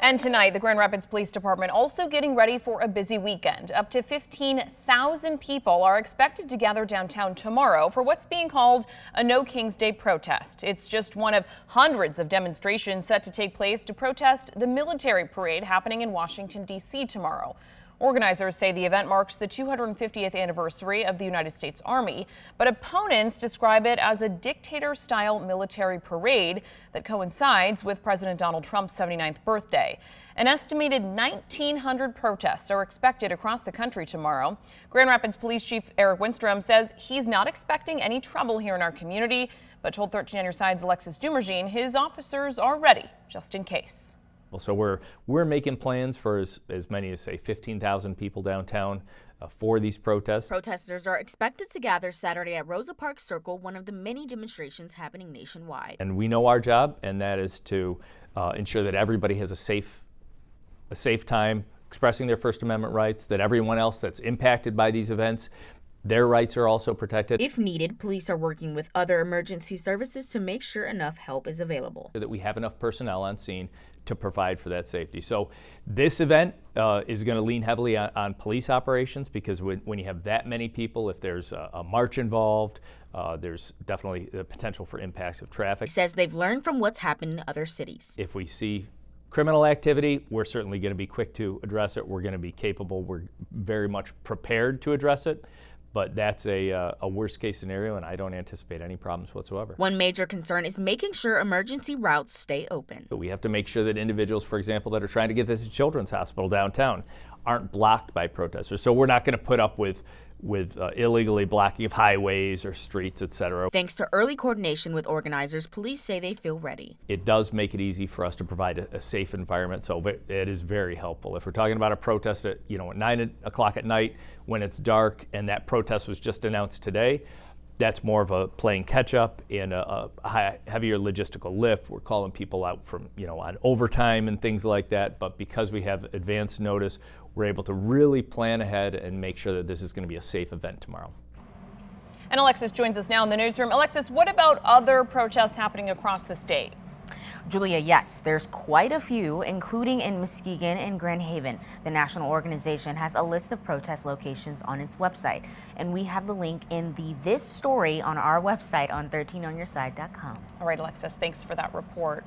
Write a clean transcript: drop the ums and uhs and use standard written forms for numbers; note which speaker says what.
Speaker 1: And tonight, the Grand Rapids Police Department also getting ready for a busy weekend. Up to 15,000 people are expected to gather downtown tomorrow for what's being called a No Kings Day protest. It's just one of hundreds of demonstrations set to take place to protest the military parade happening in Washington, D.C. tomorrow. Organizers say the event marks the 250th anniversary of the United States Army, but opponents describe it as a dictator-style military parade that coincides with President Donald Trump's 79th birthday. An estimated 1,900 protests are expected across the country tomorrow. Grand Rapids Police Chief Eric Winstrom says he's not expecting any trouble here in our community, but told 13 on Your Side's Alexis Dumergine his officers are ready just in case.
Speaker 2: So we're making plans for as many as, say, 15,000 people downtown for these protests.
Speaker 3: Protesters are expected to gather Saturday at Rosa Parks Circle, one of the many demonstrations happening nationwide.
Speaker 2: And we know our job, and that is to ensure that everybody has a safe time expressing their First Amendment rights, that everyone else that's impacted by these events, their rights are also protected.
Speaker 3: If needed, police are working with other emergency services to make sure enough help is available.
Speaker 2: That we have enough personnel on scene to provide for that safety. So this event is going to lean heavily on police operations, because when you have that many people, if there's a march involved, there's definitely the potential for impacts of traffic.
Speaker 3: He says they've learned from what's happened in other cities.
Speaker 2: If we see criminal activity, we're certainly going to be quick to address it. We're going to be capable. We're very much prepared to address it. But that's a worst case scenario, and I don't anticipate any problems whatsoever.
Speaker 3: One major concern is making sure emergency routes stay open.
Speaker 2: But we have to make sure that individuals, for example, that are trying to get to the Children's Hospital downtown aren't blocked by protesters. So we're not going to put up with illegally blocking of highways or streets, etc.
Speaker 3: Thanks to early coordination with organizers, police say they feel ready.
Speaker 2: It does make it easy for us to provide a safe environment, so it is very helpful. If we're talking about a protest at 9 o'clock at night when it's dark, and that protest was just announced today, that's more of a playing catch up and a heavier logistical lift. We're calling people out from on overtime and things like that, but because we have advance notice, we're able to really plan ahead and make sure that this is going to be a safe event tomorrow.
Speaker 1: And Alexis joins us now in the newsroom. Alexis, what about other protests happening across the state?
Speaker 4: Julia, yes, there's quite a few, including in Muskegon and Grand Haven. The national organization has a list of protest locations on its website, and we have the link in this story on our website on 13onyourside.com.
Speaker 1: All right, Alexis, thanks for that report.